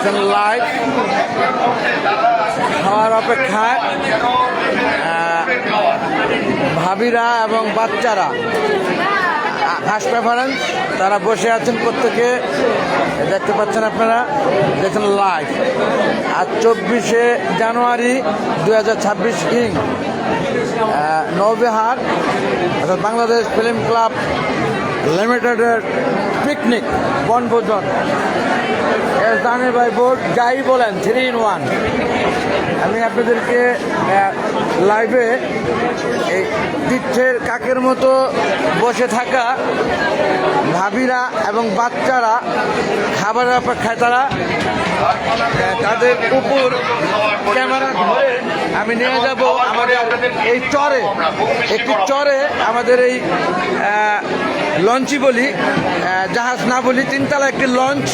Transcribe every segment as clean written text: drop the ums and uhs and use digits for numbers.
দেখছেন লাইভ খাওয়ার অপেক্ষায় ভাবিরা এবং বাচ্চারা ফার্স্ট প্রেফারেন্স তারা বসে আছেন প্রত্যেকে দেখতে পাচ্ছেন আপনারা দেখছেন লাইভ। আর 24শে জানুয়ারি 2026 ইং নৌবিহার অর্থাৎ বাংলাদেশ ফিল্ম ক্লাব লিমিটেডের পিকনিক বনভোজন রাজধানী বাই বোর্ড যাই বলেন 3-in-1। আমি আপনাদেরকে লাইভে এই তীর্থের কাকের মতো বসে থাকা ভাবিরা এবং বাচ্চারা খাবারের অপেক্ষায় তারা তাদের উপর ক্যামেরা ধরে আমি নিয়ে যাব আমাদের এই চরে, একটি চরে আমাদের এই লঞ্চই বলি, জাহাজ না বলি, তিনতলা একটি লঞ্চ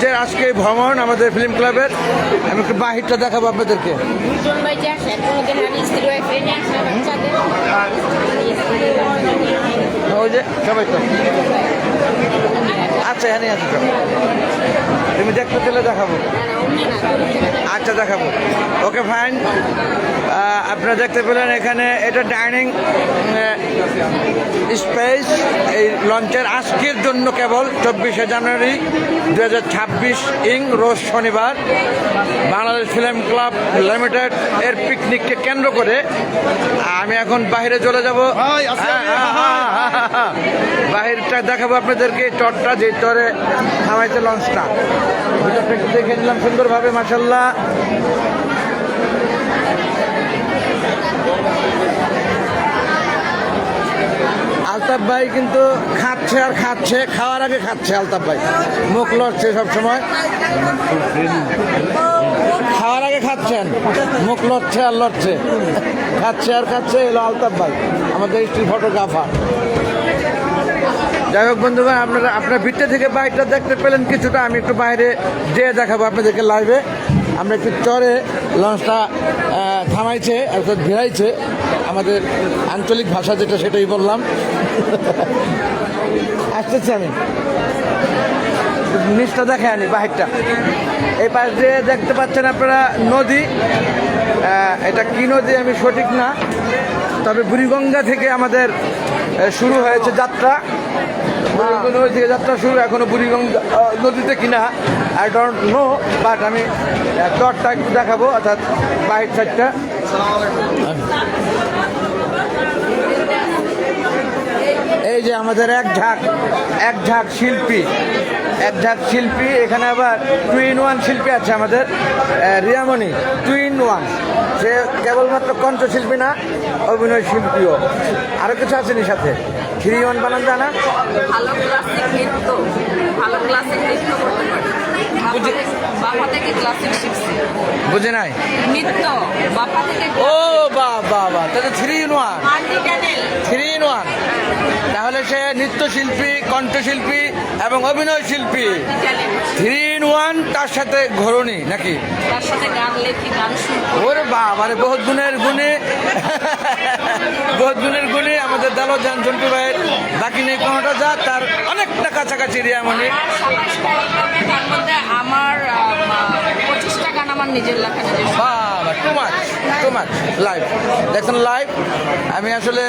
যে আজকে ভ্রমণ আমাদের ফিল্ম ক্লাবের। আমি একটু বাহিরটা দেখাবো আপনাদেরকে। ওই যে সবাই তো আচ্ছা এখানে আছে, তুমি দেখতে পেলে দেখাবো। আচ্ছা দেখাবো, ওকে ফাইন। আপনারা দেখতে পেলেন এখানে এটা ডাইনিং স্পেস এই লঞ্চের আজকের জন্য কেবল 24শে জানুয়ারি 2026 ইং রোজ শনিবার বাংলাদেশ ফিল্ম ক্লাব লিমিটেড এর পিকনিককে কেন্দ্র করে আমি এখন বাইরে চলে যাব। বাহিরটা দেখাবো আপনাদেরকে, চরটা যে চরে থামাইছে লঞ্চটা দেখে নিলাম সুন্দরভাবে মাশাআল্লাহ। আলতাফ ভাই কিন্তু খাচ্ছে আর খাচ্ছে, খাওয়ার আগে খাচ্ছে আলতাফ ভাই, মুখ লড়ছে সবসময়, খাওয়ার আগে খাচ্ছেন, মুখ লড়ছে আর লড়ছে, খাচ্ছে আর খাচ্ছে। এলো আলতাফ ভাই আমাদের স্ট্রিট ফটোগ্রাফার। যাই হোক বন্ধুগণ, আপনারা আপনার ভিতর থেকে বাইকটা দেখতে পেলেন কিছুটা, আমি একটু বাইরে যেয়ে দেখাবো আপনাদেরকে লাইভে। আমরা একটু চরে লঞ্চটা থামাইছে অর্থাৎ ভিড়াইছে, আমাদের আঞ্চলিক ভাষা যেটা সেটাই বললাম। আসতেছি আমি, নিচটা দেখে আনি বাহিরটা। এই পাশ দিয়ে দেখতে পাচ্ছেন আপনারা নদী, এটা কি নদী আমি সঠিক না, তবে বুড়িগঙ্গা থেকে আমাদের শুরু হয়েছে যাত্রা, নদী থেকে যাত্রা শুরু, এখনো বুড়িগঙ্গা নদীতে কিনা আই ডোন্ট নো, বাট আমি চরটা একটু দেখাবো অর্থাৎ বাহির সাইডটা। এই যে আমাদের এক ঝাঁক শিল্পী, এখানে আবার 2-in-1 শিল্পী আছে আমাদের রিয়ামণি, 2-in-1। সে কেবলমাত্র কণ্ঠশিল্পী না, অভিনয় শিল্পীও, আরো কিছু আছে নি সাথে। 3-in-1 বানান জানা, ভালো ক্লাসিক নৃত্য, ভালো ক্লাসিক নৃত্য করতে পারে। বাবা থেকে ক্লাসিক শিখছি। বুঝে নাই নৃত্য বাবা থেকে। ও বাবা, তাহলে 3-in-1, 3-in-1। তাহলে সে নৃত্যশিল্পী, কণ্ঠশিল্পী এবং অভিনয় শিল্পী, 3-in-1, তার সাথে ঘরণী নাকি, তার সাথে গান লেখি, গান শুনি। ওরে বাবা রে, বহুত গুণের গুণে আমাদের দালোজান ঝন্টু ভাইয়ের বাকি নেই কোনোটা, যা তার অনেকটা কাছাকাছি রিয়ামণি। তার মধ্যে আমার 25টা গান আমার নিজের লেখা, নিজের। বাবা টু মাচ লাইভ দেখুন, লাইভ আমি আসলে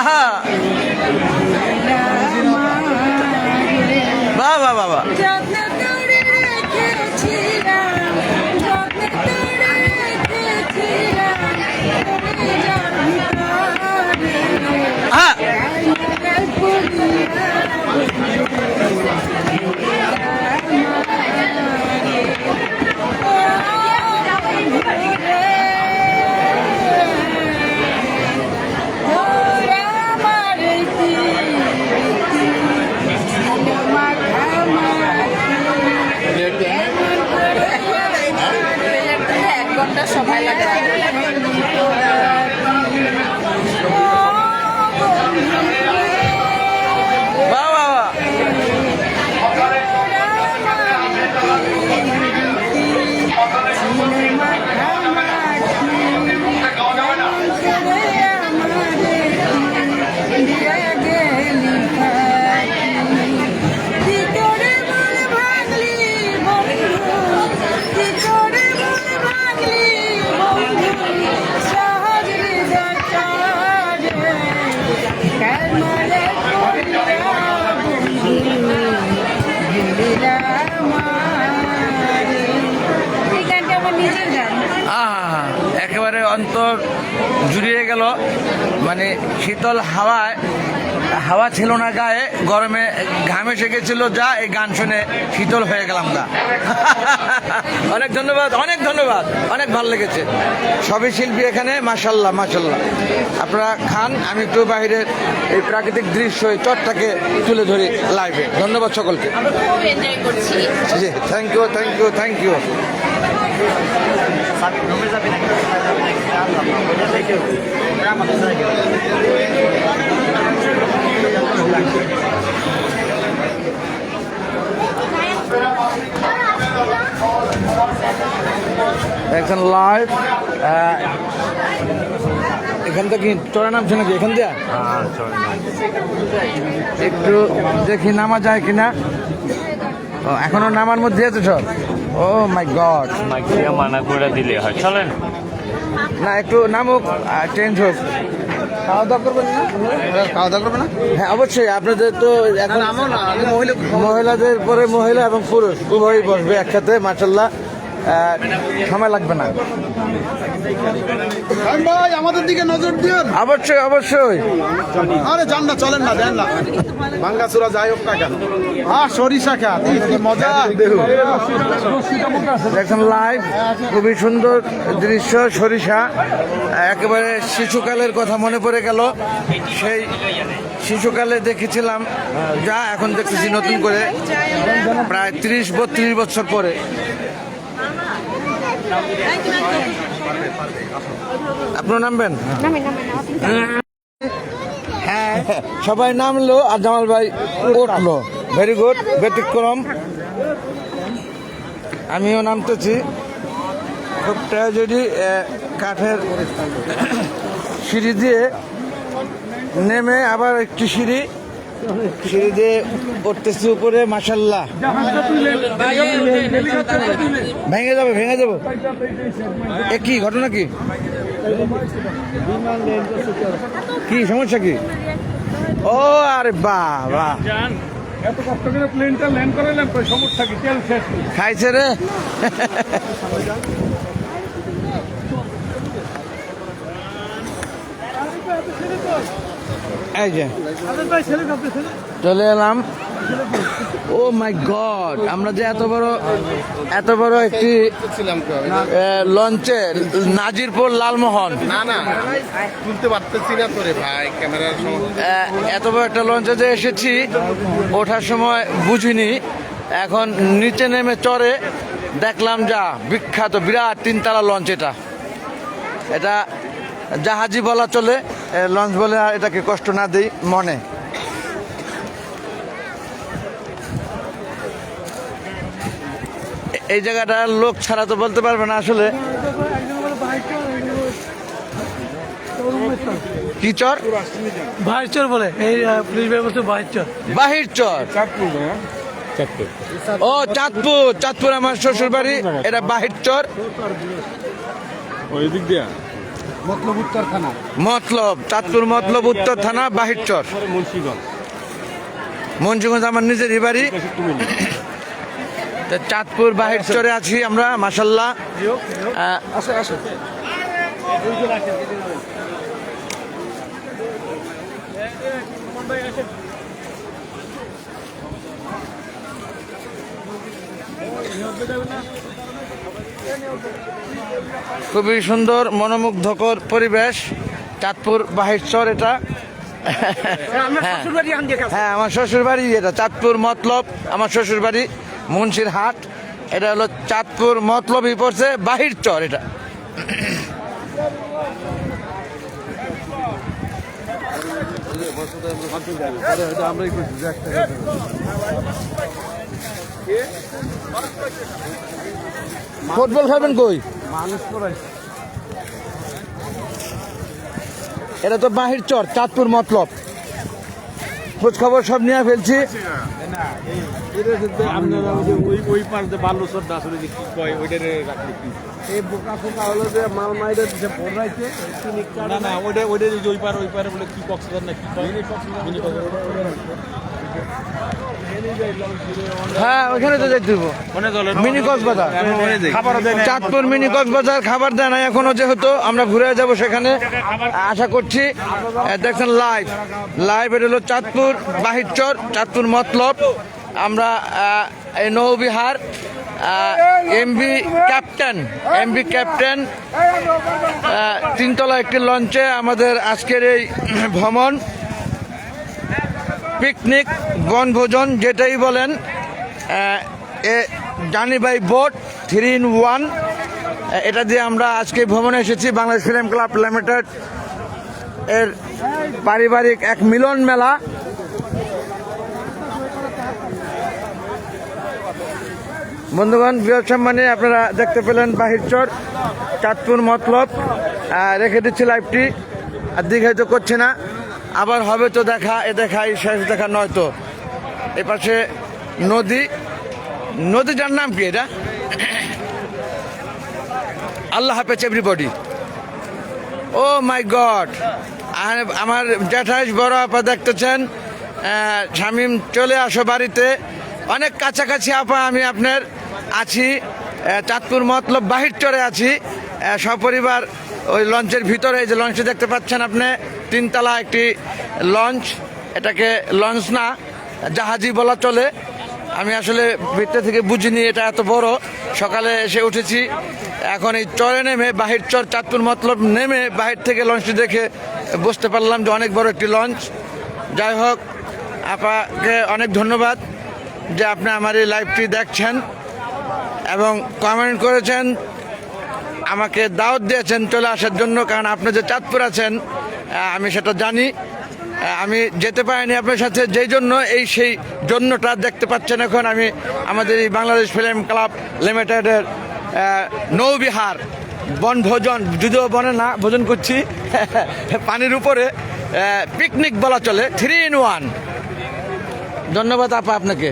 আহা বাবা নিজের গান। আহা, একেবারে অন্তর জুড়িয়ে গেল। মানে শীতল হাওয়া ছিল না গায়ে, গরমে ঘামে এসে গেছিল যা, এই গান শুনে শীতল হয়ে গেলাম গা। অনেক ধন্যবাদ, অনেক ধন্যবাদ, অনেক ভালো লেগেছে। সবই শিল্পী এখানে, মাশাল্লাহ মাশাল্লাহ। আপনারা খান, আমি একটু বাইরের এই প্রাকৃতিক দৃশ্য, এই চটটাকে তুলে ধরি লাইভে। ধন্যবাদ সকলকে। আমরা খুব এনজয় করছি। জি, thank you thank you thank you. এখন লাইভ এখান থেকে চড়া নামছে নাকি এখান দিয়ে? একটু দেখি নামা যায় কিনা। ও, এখনো নামার মধ্যে আছে সব। ও মাই গড, মানা করে দিলে হয়, চলেন। না একটু নামুক, চেঞ্জ হোক। খাওয়া দাওয়া করবেন না? খাওয়া দাওয়া করবেন না? হ্যাঁ অবশ্যই। আপনাদের তো এখন মহিলাদের পরে মহিলা এবং পুরুষ উভয়ই বসবে একসাথে, মাশাল্লাহ। সময় লাগবে না। ভাই আমাদের দিকে নজর দিন। অবশ্যই অবশ্যই। আরে যান না, চলেন না, দেন না। ভাঙ্গাচুরা যাই হোক না কেন, সরিষা খা, কি মজা। দেখেন লাইভ, খুবই সুন্দর দৃশ্য। সরিষা, একেবারে শিশুকালের কথা মনে পড়ে গেল। সেই শিশুকালে দেখেছিলাম যা, এখন দেখতেছি নতুন করে, প্রায় 30-32 বছর পরে। আপনার নামবেন? হ্যাঁ, সবাই নামলো আর জামাল ভাই উঠলো। ভেরি গুড, ব্যতিক্রম। আমিও নামতেছি। খুব ট্র্যাজেডি, কাঠের সিঁড়ি দিয়ে নেমে আবার একটি সিঁড়ি দিয়ে উঠতেছি উপরে, মাশাল্লাহ। ভেঙে যাবে ভেঙে যাবো। এ কি ঘটনা, কি কি সমস্যা কি? ও আরে বাহ বাহ, এত কষ্ট করে প্লেনটা ল্যান্ড করালাম, সমস্যা কি? তেল শেষ। খাইছে রে। এই যে চলে এলাম। ও মাই গড, আমরা যে এত বড় একটি লঞ্চে, নাজিরপুর লালমোহন, না না তুলতে পারতেছি না তোরে ভাই, ক্যামেরার এত বড় একটা লঞ্চে যে এসেছি, ওঠার সময় বুঝিনি। এখন নিচে নেমে চড়ে দেখলাম যা বিখ্যাত বিরাট 3তলা লঞ্চ। এটা জাহাজি বলা চলে, লঞ্চ বলে আর এটাকে কষ্ট না দিই মনে। এই জায়গাটা লোক ছাড়া তো বলতে পারবে না আসলে। কি চর? বাহির চর বলে, এই পুলিশ ভাই বলছে বাহির চর। বাহির চর, ও চাঁদপুর আমার শ্বশুর বাড়ি। এটা বাহির চর, ওই দিক দিয়ে চাঁদপুর মতলব উত্তর থানা, বাহির চর, মুন্সিগঞ্জ আমার নিজেরই বাড়ি। তো চাঁদপুর বাহির চরে আছি আমরা, মাশাল্লাহ। খুবই সুন্দর মনোমুগ্ধকর পরিবেশ, চাঁদপুর বাহির চর। এটা হ্যাঁ আমার শ্বশুর বাড়ি, এটা চাঁদপুর মতলব আমার শ্বশুর বাড়ি, মুন্সির হাট। এটা হলো চাঁদপুর মতলবই পড়ছে, বাহির চর এটা। ফুটবল খেলবেন কই? এটা তো বাহির চর, চাঁদপুর মতলব। খোঁজ খবর সব নিয়ে ফেলছি। ওই পার যে বালুচর আসলে কি কয় ওইটারে রাখলি কি? এই বোকা ফোকা হলো যে মাল মাইরে দিছে পড়াইছে। না না ওইটা ওই পারে বলে কি কক্সবাজার না কি কয়? মিনি কক্সবাজার। হ্যাঁ ওইখানে তো যাইতে হইব মিনি কক্সবাজার চাঁদপুর মিনি কক্সবাজার খাবার দেয় না এখনো, যেহেতু আমরা ঘুরে যাব সেখানে আশা করছি। দেখছেন লাইভ লাইভ, এটা হলো চাঁদপুর বাহিরচর, চাঁদপুর মতলব। আমরা এই নৌবিহার এমবি ক্যাপ্টেন তিনতলা একটি লঞ্চে আমাদের আজকের এই ভ্রমণ, পিকনিক, বনভোজন যেটাই বলেন, জার্নি বাই বোট 3-in-1, এটা দিয়ে আমরা আজকে ভ্রমণে এসেছি। বাংলাদেশ ফিল্ম ক্লাব লিমিটেড এর পারিবারিক এক মিলন মেলা। বন্ধুগণ, বৃহৎ সম্মানে আপনারা দেখতে পেলেন বাহিরচর, চাঁদপুর মতলব। রেখে দিচ্ছি লাইভটি, আর দীর্ঘায়িত করছি না। আবার হবে তো দেখা, এ দেখাই শেষ দেখা নয় তো। এ পাশে নদীটার নাম কি এটা? আল্লাহ হাফেজ এভরিবডি। ও মাই গড, আমার জ্যাঠাইশ বড় আপা দেখতেছেন। শামীম চলে আসো বাড়িতে, অনেক কাছাকাছি আপা। আমি আপনার আছি চাঁদপুর মতলব বাহিরচরে আছি সপরিবার, ওই লঞ্চের ভিতরে। এই যে লঞ্চটি দেখতে পাচ্ছেন আপনি, তিনতলা একটি লঞ্চ। এটাকে লঞ্চ না, জাহাজি বলা চলে। আমি আসলে ভিতর থেকে বুঝিনি এটা এত বড়। সকালে এসে উঠেছি, এখন এই চরে নেমে বাহিরচর চাঁদপুর মতলব নেমে বাহির থেকে লঞ্চটি দেখে বুঝতে পারলাম যে অনেক বড় একটি লঞ্চ। যাই হোক, আপনাকে অনেক ধন্যবাদ যে আপনি আমার এই লাইভটি দেখছেন এবং কমেন্ট করেছেন, আমাকে দাওয়াত দিয়েছেন চলে আসার জন্য। কারণ আপনি যে চাঁদপুর আছেন আমি সেটা জানি। আমি যেতে পারিনি আপনার সাথে, যেই জন্য সেই জন্যটা দেখতে পাচ্ছেন। এখন আমি আমাদের এই বাংলাদেশ ফিল্ম ক্লাব লিমিটেডের নৌবিহার বনভোজন, যদিও বনে না, ভোজন করছি পানির উপরে, পিকনিক বলা চলে, 3-in-1। ধন্যবাদ আপা আপনাকে।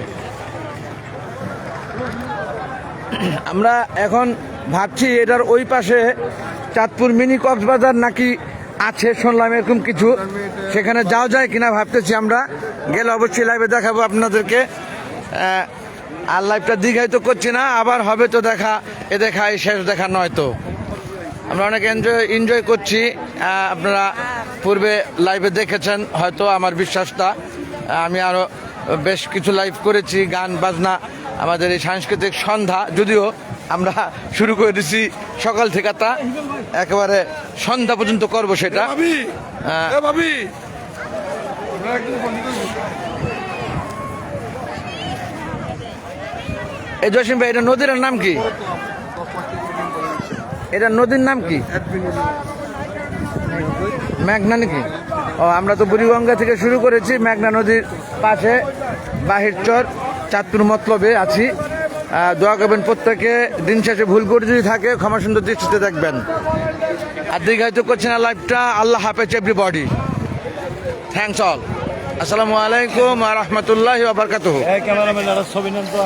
আমরা এখন ভাবছি এটার ওই পাশে চাঁদপুর মিনি কক্সবাজার নাকি আছে, শুনলাম এরকম কিছু। সেখানে যাওয়া যায় কিনা ভাবতেছি। আমরা গেলে অবশ্যই লাইভে দেখাবো আপনাদেরকে। আর লাইভটা দীর্ঘায়িত করছি না, আবার হবে তো দেখা, এ দেখাই শেষ দেখা নয় তো। আমরা অনেক এনজয় করছি। আপনারা পূর্বে লাইভে দেখেছেন হয়তো আমার বিশ্বাসটা। আমি আরও বেশ কিছু লাইভ করেছি, গান বাজনা, আমাদের এই সাংস্কৃতিক সন্ধ্যা। যদিও আমরা শুরু করে দিছি সকাল থেকে, তা একেবারে সন্ধ্যা পর্যন্ত করব সেটা। এই জসিম ভাই, এটা নদীর নাম কি? এটা নদীর নাম কি? মেঘনা নাকি? ও, আমরা তো বুড়িগঙ্গা থেকে শুরু করেছি, মেঘনা নদীর পাশে বাহিরচর চাঁদপুর মতলবে আছি। দোয়া করবেন প্রত্যেকে, দিন শেষে ভুল করে যদি থাকে ক্ষমা সুন্দর দৃষ্টিতে দেখবেন। আর দীর্ঘায়িত করছি না লাইভটা। আল্লাহ হাফেজ এভরিবডি, থ্যাংকস অল। আসসালামু আলাইকুম ওয়া রাহমাতুল্লাহি ওয়া বারাকাতুহু। ক্যামেরাম্যান ছবি নেন তো।